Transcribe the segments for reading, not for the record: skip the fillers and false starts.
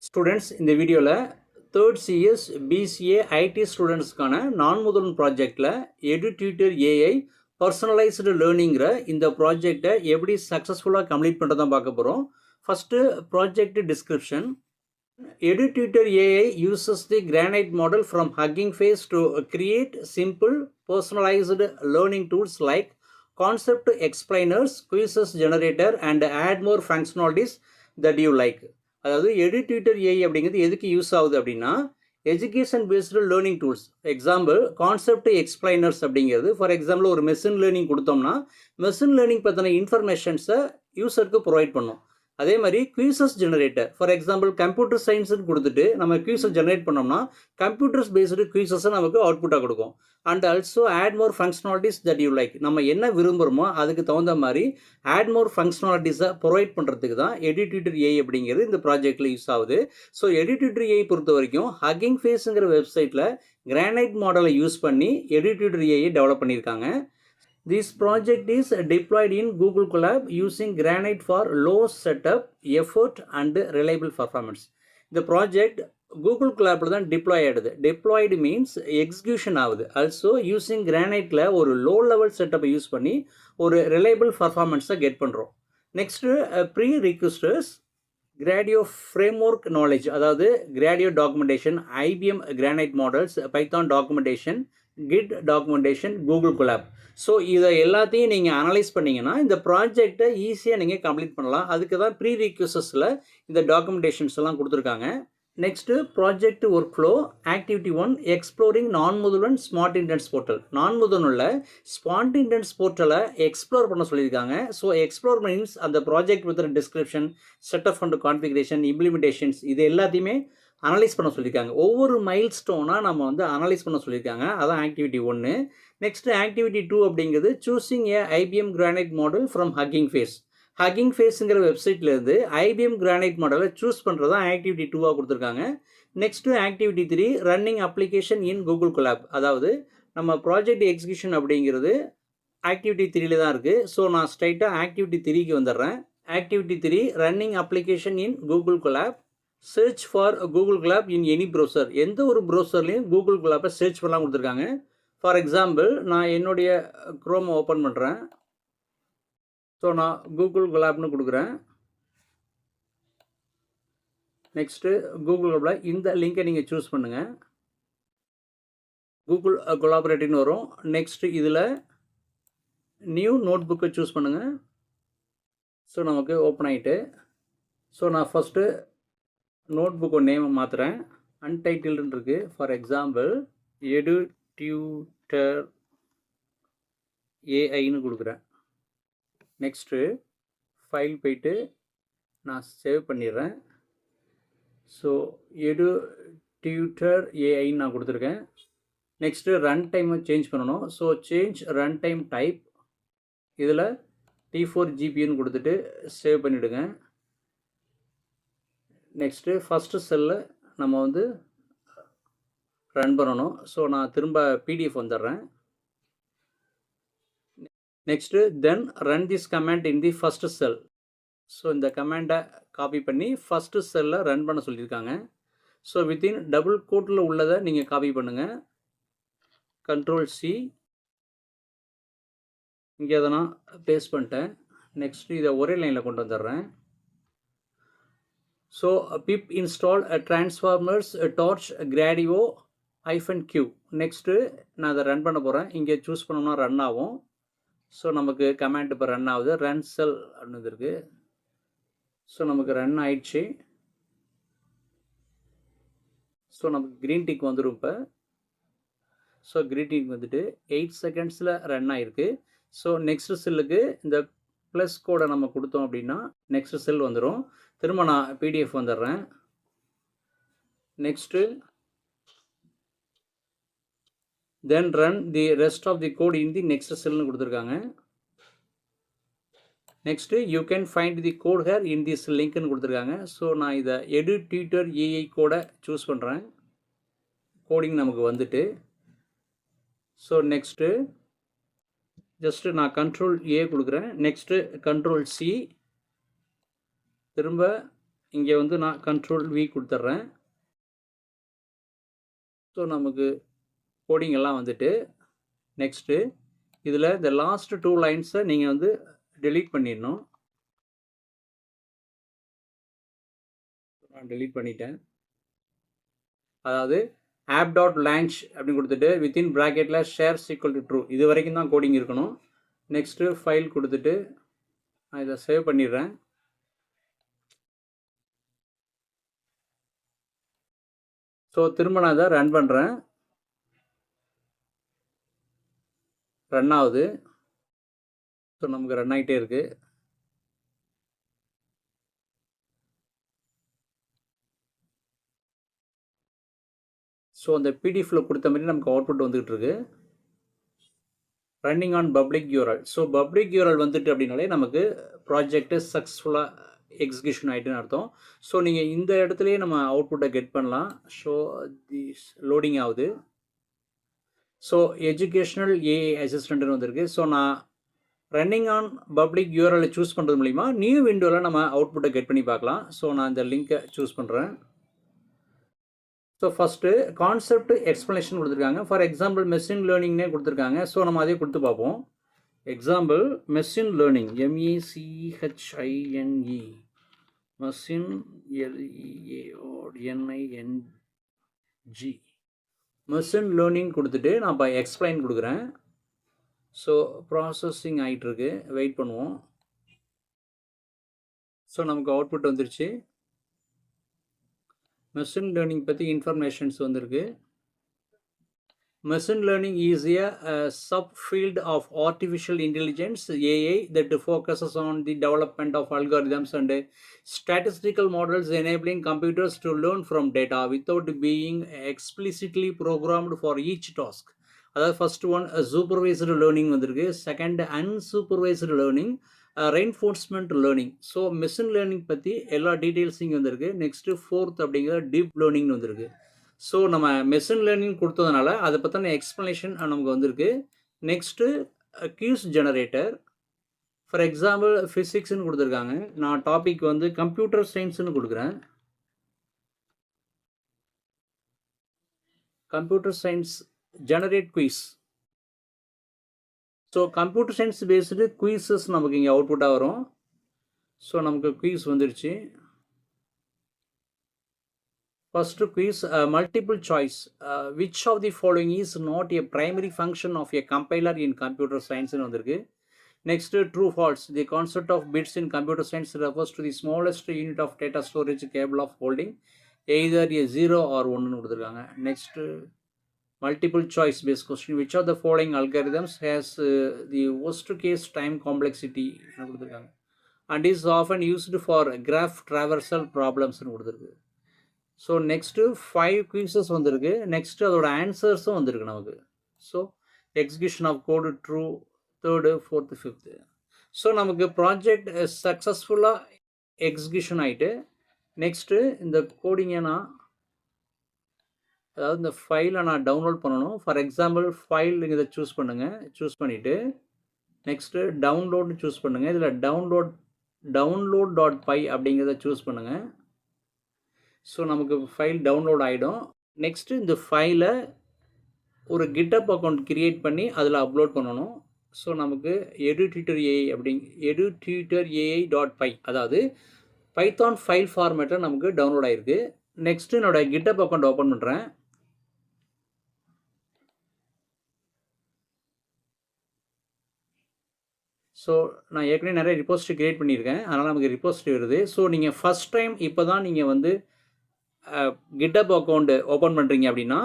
Students இந்த வீடியோவில் third CS PCA ID ஸ்டூடெண்ட்ஸ்க்கான நான்-முதல்வன் ப்ராஜெக்டில் எடு-டியூட்டர் ஏஐ பர்சனலைஸ்டு லேர்னிங்கிற இந்த ப்ராஜெக்டை எப்படி சக்ஸஸ்ஃபுல்லாக கம்ப்ளீட் பண்ணுறதான் பார்க்க போகிறோம். First project description. EduTutor AI uses the Granite model from Hugging Face to create simple personalized learning tools like concept explainers, quizzes generator and add more functionalities that you like. அதாவது எடு-டியூட்டர் AI அப்படிங்கிறது எதுக்கு use ஆகுது அப்படின்னா education based learning tools. Example concept explainers அப்படிங்கிறது. For example ஒரு machine learning கொடுத்தோம்னா machine learning பற்றின இன்ஃபர்மேஷன்ஸை யூசருக்கு ப்ரொவைட் பண்ணும். அதே மாதிரி quizzes generator. For example computer சயின்ஸுன்னு கொடுத்துட்டு நம்ம குவிஸை ஜெனரேட் பண்ணோம்னா கம்ப்யூட்டர்ஸ் பேஸ்டு குவிசஸை நமக்கு அவுட்புட்டாக கொடுக்கும். And also add more functionalities that you like. நம்ம என்ன விரும்புகிறோமோ அதுக்கு தகுந்த மாதிரி ஆட் மோர் ஃபங்க்ஷனாலிட்டிஸை ப்ரொவைட் பண்ணுறதுக்கு தான் எடு-டியூட்டர் ஏஐ அப்படிங்கிறது இந்த ப்ராஜெக்டில் யூஸ் ஆகுது. ஸோ எடு-டியூட்டர் ஏஐ பொறுத்த வரைக்கும் ஹக்கிங் ஃபேஸுங்கிற வெப்சைட்டில் கிரானைட் மாடலை யூஸ் பண்ணி எடு-டியூட்டர் ஏஐ டெவலப் பண்ணியிருக்காங்க. This project is deployed in Google Colab using Granite for low setup, effort and reliable performance. The project Google Colab தான் deploy ஆகிடுது. Deployed means execution ஆகுது. Also using Graniteல ஒரு low level setup use பண்ணி ஒரு reliable performance get பண்ணுறோம். Next prerequisites Gradio framework knowledge, அதாவது Gradio documentation, IBM Granite models, Python documentation, Git documentation, Google Colab. So இதை எல்லாத்தையும் நீங்கள் அனலைஸ் பண்ணிங்கன்னா இந்த ப்ராஜெக்டை ஈஸியாக நீங்கள் கம்ப்ளீட் பண்ணலாம். அதுக்கு தான் ப்ரீ ரீக்வெஸ்ட்ஸில் இந்த டாக்குமெண்டேஷன்ஸ் எல்லாம் கொடுத்துருக்காங்க. Next project work flow. Activity 1 exploring Naan Mudhalvan smart intense portal. நான்-முதல்வனில் ஸ்மார்ட் இன்டென்ஸ் போர்ட்டலை எக்ஸ்ப்ளோர் பண்ண சொல்லியிருக்காங்க. ஸோ எக்ஸ்ப்ளோர் மீன்ஸ் அந்த project with description, setup and configuration, implementations இது எல்லாத்தையுமே அனலைஸ் பண்ண சொல்லியிருக்காங்க. ஒவ்வொரு மைல் ஸ்டோனாக நம்ம வந்து அனலைஸ் பண்ண சொல்லியிருக்காங்க. அதான் ஆக்டிவிட்டி 1. நெக்ஸ்ட் ஆக்டிவிட்டி 2 அப்படிங்கிறது choosing a IBM Granite model from hugging face. ஹக்கிங் ஃபேஸுங்கிற வெப்சைட்லேருந்து ஐபிஎம் கிரானைட் மாடலை சூஸ் பண்ணுறது தான் ஆக்டிவிட்டி 2ஆக கொடுத்துருக்காங்க. Next activity 3 running application in Google Colab. அதாவது நம்ம ப்ராஜெக்ட் எக்ஸிக்யூஷன் அப்படிங்கிறது ஆக்டிவிட்டி 3ல தான் இருக்குது. ஸோ நான் ஸ்ட்ரைட்டாக ஆக்டிவிட்டி 3க்கு வந்துடுறேன். Activity 3 running application in Google Colab. Search for Google Colab in any browser. எந்த ஒரு ப்ரௌசர்லேயும் கூகுள் கொலாப்பை சர்ச் பண்ணலாம் கொடுத்துருக்காங்க. ஃபார் எக்ஸாம்பிள் நான் என்னுடைய க்ரோமை ஓப்பன் பண்ணுறேன். ஸோ நான் கூகுள் கொலாப்னு கொடுக்குறேன். நெக்ஸ்ட்டு கூகுள் கொலாப்பில் இந்த லிங்கை நீங்கள் சூஸ் பண்ணுங்கள். கூகுள் கொலாபரேட்டிவ்னு வரும். நெக்ஸ்ட்டு இதில் நியூ நோட் புக்கை சூஸ் பண்ணுங்கள். ஸோ நமக்கு ஓப்பன் ஆகிட்டு, ஸோ நான் ஃபஸ்ட்டு நோட் புக்கோட நேமை மாற்றுறேன். அன்டைட்டில்டுன்னு இருக்குது. ஃபார் எக்ஸாம்பிள் எடு-டியூட்டர் ஏஐன்னு கொடுக்குறேன். நெக்ஸ்ட்டு ஃபைல் போயிட்டு நான் சேவ் பண்ணிடுறேன். ஸோ எடு-டியூட்டர் ஏஐன்னு நான் கொடுத்துருக்கேன். நெக்ஸ்ட்டு ரன் டைமை சேஞ்ச் பண்ணணும். So change run time type. இதில் T4 கொடுத்துட்டு சேவ் பண்ணிவிடுங்க. நெக்ஸ்ட்டு ஃபஸ்ட்டு செல்லில் நம்ம வந்து ரன் பண்ணணும். ஸோ நான் திரும்ப பிடிஎஃப் வந்துடுறேன். Next then run this command in the first sell. So இந்த கமாண்டை காப்பி பண்ணி ஃபஸ்ட்டு செல்லில் ரன் பண்ண சொல்லியிருக்காங்க. ஸோ வித்தின் டபுள் கோட்டில் உள்ளதை நீங்கள் காப்பி பண்ணுங்கள். Ctrl+C. இங்கே அதை நான் பேஸ்ட் பண்ணிட்டேன். நெக்ஸ்ட்டு இதை ஒரே லைனில் கொண்டு வந்துடுறேன். So pip install transformers torch gradio -q. Next நான் அதை ரன் பண்ண போகிறேன். இங்கே சூஸ் பண்ணோம்னா ரன் ஆகும். ஸோ நமக்கு கமாண்ட் இப்போ ரன் ஆகுது. ரன் செல் அப்படின்னு இருக்குது. ஸோ நமக்கு ரன் ஆயிடுச்சு. ஸோ நமக்கு க்ரீன் டிக் வந்துடும் இப்போ. ஸோ க்ரீன் டிக் வந்துட்டு 8 செகண்ட்ஸில் ரன் ஆகிருக்கு. ஸோ நெக்ஸ்ட்டு செல்லுக்கு இந்த ப்ளஸ் கோடை நம்ம கொடுத்தோம் அப்படின்னா நெக்ஸ்ட் செல் வந்துடும். திரும்ப நான் பிடிஎஃப் வந்துடுறேன். Next then run the rest of the code in the next செல்னு கொடுத்துருக்காங்க. Next you can find the code here in this லிங்க்னு கொடுத்துருக்காங்க. ஸோ நான் இதை எடு-டியூட்டர் ஏஐ கோடை சூஸ் பண்ணுறேன். கோடிங் நமக்கு வந்துட்டு. ஸோ நெக்ஸ்ட்டு ஜஸ்ட்டு நான் Ctrl+A கொடுக்குறேன். Next Ctrl+C. திரும்ப இங்கே வந்து நான் கண்ட்ரோல் வி கொடுத்துட்றேன். ஸோ நமக்கு கோடிங் எல்லாம் வந்துட்டு நெக்ஸ்ட்டு இதில் இந்த லாஸ்ட் 2 லைன்ஸை நீங்கள் வந்து டெலீட் பண்ணிடணும். நான் டெலீட் பண்ணிட்டேன். அதாவது ஆப் டாட் லான்ச் அப்படின்னு கொடுத்துட்டு வித்தின் ப்ராக்கெட்டில் ஷேர்ஸ் ஈக்குவல் டு ட்ரூ இது வரைக்கும் தான் கோடிங் இருக்கணும். நெக்ஸ்ட்டு ஃபைல் கொடுத்துட்டு நான் இதை சேவ் பண்ணிடுறேன். ஸோ திரும்ப நான் இதை ரன் பண்ணுறேன். ரன் ஆகுது. ஸோ நமக்கு ரன் ஆகிட்டே இருக்குது. ஸோ அந்த பிடிஎஃப்பில் கொடுத்த மாதிரி நமக்கு அவுட்புட் வந்துகிட்டு இருக்கு. Running on public URL. So public URL வந்துட்டு அப்படின்னாலே நமக்கு ப்ராஜெக்ட்டு சக்ஸஸ்ஃபுல்லாக எக்ஸிக்யூஷன் ஆகிட்டுன்னு அர்த்தம். ஸோ நீங்கள் இந்த இடத்துலையே நம்ம அவுட்புட்டை கெட் பண்ணலாம். ஸோ திஸ் லோடிங் ஆகுது. ஸோ எஜுகேஷ்னல் ஏஐ அசிஸ்டண்ட்னு வந்திருக்கு. ஸோ நான் running on public URL choose பண்ணுறது மூலிமா நியூ விண்டோவில் நம்ம அவுட்புட்டை கெட் பண்ணி பார்க்கலாம். ஸோ நான் இந்த லிங்க்கை சூஸ் பண்ணுறேன். ஸோ ஃபஸ்ட்டு கான்செப்ட் எக்ஸ்ப்ளனேஷன் கொடுத்துருக்காங்க. ஃபார் எக்ஸாம்பிள் மெஷின் லேர்னிங்னே கொடுத்துருக்காங்க. ஸோ நம்ம அதே கொடுத்து பார்ப்போம். Example machine learning MECHINE machine LEARNING machine learning கொடுத்துட்டு நான் இப்போ எக்ஸ்பிளைன் கொடுக்குறேன். ஸோ ப்ராசஸிங் ஆகிட்டுருக்கு, வெயிட் பண்ணுவோம். ஸோ நமக்கு அவுட்புட் வந்துருச்சு. மெஷின் லேர்னிங் பற்றி இன்ஃபர்மேஷன்ஸ் வந்திருக்கு. Machine learning is a subfield of artificial intelligence AI that focuses on the development of algorithms and statistical models enabling computers to learn from data without being explicitly programmed for each task. அதாவது first one supervised learning வந்திருக்கு. Second unsupervised learning, reinforcement learning. So machine learning பற்றி எல்லா டீட்டெயில்ஸும் இங்கே வந்திருக்கு. Next fourth அப்படிங்கிற deep லேர்னிங்னு வந்திருக்கு. ஸோ நம்ம மெஷின் லேர்னிங் கொடுத்ததுனால அதை பற்றின எக்ஸ்ப்ளனேஷன் நமக்கு வந்திருக்கு. Next quiz generator. For example ஃபிசிக்ஸ்னு கொடுத்துருக்காங்க. நான் டாபிக் வந்து கம்ப்யூட்டர் சயின்ஸ்னு கொடுக்குறேன். Computer science generate quiz. So computer science based quizzes நமக்கு இங்கே அவுட்புட்டாக வரும். ஸோ நமக்கு குயிஸ் வந்துருச்சு. First quiz multiple choice. Which of the following is not a primary function of a compiler in computer சயின்ஸ்னு வந்திருக்கு. Next true false. The concept of bits in computer science refers to the smallest unit of data storage cable of holding either a 0 or 1ன்னு கொடுத்துருக்காங்க. Next multiple choice based question. Which of the following algorithms has the worst case time complexity and is often used for graph traversal problems னு கொடுத்துருக்கு. So next 5 quizzes வந்திருக்கு. Next அதோட ஆன்சர்ஸும் வந்திருக்கு நமக்கு. So execution of code through, 3rd, 4th, 5th. ஸோ நமக்கு project சக்ஸஸ்ஃபுல்லாக எக்ஸிக்யூஷன் ஆகிட்டு நெக்ஸ்ட்டு இந்த கோடிங்கை நான் அதாவது இந்த ஃபைலை நான் டவுன்லோட் பண்ணணும். ஃபார் எக்ஸாம்பிள் ஃபைல் இதை சூஸ் பண்ணுங்கள். சூஸ் பண்ணிவிட்டு நெக்ஸ்ட்டு டவுன்லோட்னு சூஸ் பண்ணுங்கள். இதில் download.py அப்படிங்கிறத சூஸ் பண்ணுங்கள். ஸோ நமக்கு ஃபைல் டவுன்லோட் ஆகிடும். நெக்ஸ்ட்டு இந்த ஃபைலை ஒரு GitHub அக்கௌண்ட் க்ரியேட் பண்ணி அதில் அப்லோட் பண்ணணும். ஸோ நமக்கு edututor.ai.py அதாவது பைத்தான் ஃபைல் ஃபார்மேட்டில் நமக்கு டவுன்லோட் ஆகிருக்கு. நெக்ஸ்ட்டு என்னோடய GitHub அக்கௌண்ட் ஓப்பன் பண்ணுறேன். ஸோ நான் ஏற்கனவே நிறைய ரிப்போசிட்டரி க்ரியேட் பண்ணியிருக்கேன், அதனால் நமக்கு ரிப்போசிட்டரி வருது. ஸோ நீங்கள் ஃபஸ்ட் டைம் இப்போ தான் நீங்கள் வந்து GitHub அக்கௌண்ட்டு ஓப்பன் பண்ணுறீங்க அப்படின்னா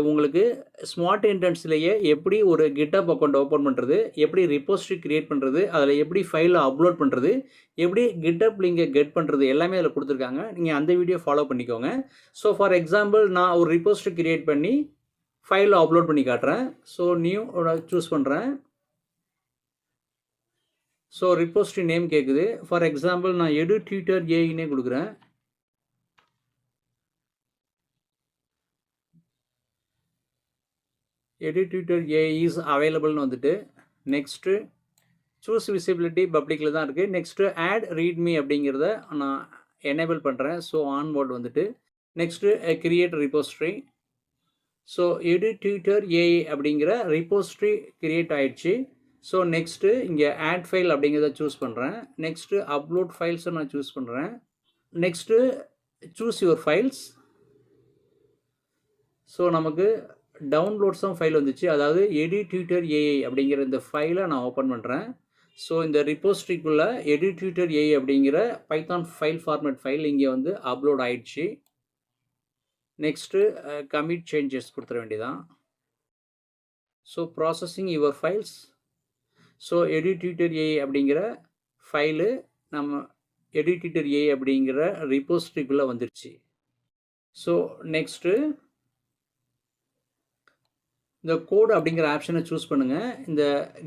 உங்களுக்கு ஸ்மார்ட் இன்டென்ஸ்லேயே எப்படி ஒரு GitHub அக்கௌண்ட் ஓப்பன் பண்ணுறது, எப்படி ரிப்போசிட்டரி க்ரியேட் பண்ணுறது, அதில் எப்படி ஃபைலை அப்லோட் பண்ணுறது, எப்படி GitHub லிங்கை கெட் பண்ணுறது எல்லாமே அதில் கொடுத்துருக்காங்க. நீங்கள் அந்த வீடியோ ஃபாலோ பண்ணிக்கோங்க. ஸோ ஃபார் எக்ஸாம்பிள் நான் ஒரு ரிப்போசிட்டரி க்ரியேட் பண்ணி ஃபைலை அப்லோட் பண்ணி காட்டுறேன். ஸோ நியூ சூஸ் பண்ணுறேன். ஸோ ரிப்போசிட்டரி நேம் கேட்குது. ஃபார் எக்ஸாம்பிள் நான் edututor AI கொடுக்குறேன். edututor AI இஸ் அவைலபிள்னு வந்துட்டு நெக்ஸ்ட்டு சூஸ் விசிபிலிட்டி பப்ளிக்கில் தான் இருக்குது. நெக்ஸ்ட்டு ஆட் ரீட்மி அப்படிங்கிறத நான் எனேபிள் பண்ணுறேன். ஸோ ஆன் மோட் வந்துட்டு next create ரிப்போஸ்ட்ரி. So EduTutor AI அப்படிங்கிற ரிப்போஸ்ட்ரி கிரியேட் ஆயிடுச்சு. ஸோ நெக்ஸ்ட்டு இங்கே ஆட் ஃபைல் அப்படிங்கிறத சூஸ் பண்ணுறேன். நெக்ஸ்ட்டு அப்லோட் ஃபைல்ஸை நான் சூஸ் பண்ணுறேன். Next choose your files. So நமக்கு டவுன்லோட்ஸும் ஃபைல் வந்துச்சு. அதாவது எடிடியூட்டர் ஏஐ அப்படிங்கிற இந்த ஃபைலை நான் ஓப்பன் பண்ணுறேன். ஸோ இந்த ரிப்போஸ்ட்ரிக்குள்ளே எடிடியூட்டர் ஏஐ அப்படிங்கிற பைத்தான் ஃபைல் ஃபார்மேட் ஃபைல் இங்கே வந்து அப்லோட் ஆயிடுச்சு. நெக்ஸ்ட்டு கமிட் சேஞ்சஸ் கொடுத்துட வேண்டியதான். So processing your files. So EduTutor AI அப்படிங்கிற ஃபைலு நம்ம எடிடியூட்டர் ஏஐ அப்படிங்கிற ரிப்போஸ்ட்ரிக்குள்ளே வந்துடுச்சு. ஸோ நெக்ஸ்ட்டு இந்த கோட் அப்படிங்கிற ஆப்ஷனை சூஸ் பண்ணுங்கள். இந்த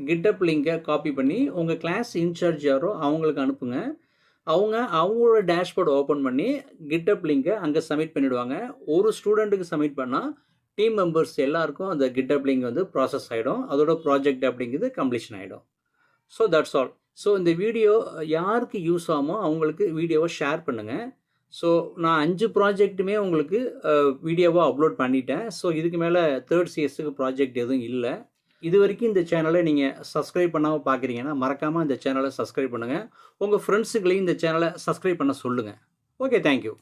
கிட்டப் லிங்கை காப்பி பண்ணி உங்கள் கிளாஸ் இன்சார்ஜ் யாரோ அவங்களுக்கு அனுப்புங்க. அவங்களோட டேஷ்போர்ட் ஓப்பன் பண்ணி கிட்டப் லிங்கை அங்கே சப்மிட் பண்ணிவிடுவாங்க. ஒரு ஸ்டூடெண்ட்டுக்கு சப்மிட் பண்ணால் டீம் மெம்பர்ஸ் எல்லாருக்கும் அந்த கிட்டப் லிங்க் வந்து ப்ராசஸ் ஆகிடும். அதோட ப்ராஜெக்ட் அப்படிங்கிறது கம்ப்ளீஷன் ஆகிடும். So that's all. ஸோ இந்த வீடியோ யாருக்கு யூஸ் ஆகுமோ அவங்களுக்கு வீடியோவை ஷேர் பண்ணுங்கள். ஸோ நான் 5 ப்ராஜெக்ட்டுமே உங்களுக்கு வீடியோவாக அப்லோட் பண்ணிட்டேன். ஸோ இதுக்கு மேலே தேர்ட் சிஎஸ்க்கு ப்ராஜெக்ட் எதுவும் இல்லை. இது வரைக்கும் இந்த சேனலை நீங்கள் சப்ஸ்கிரைப் பண்ணாமல் பார்க்குறீங்கன்னா மறக்காமல் இந்த சேனலை சப்ஸ்கிரைப் பண்ணுங்கள். உங்கள் ஃப்ரெண்ட்ஸுகளையும் இந்த சேனலை சப்ஸ்கிரைப் பண்ண சொல்லுங்கள். Okay, thank you.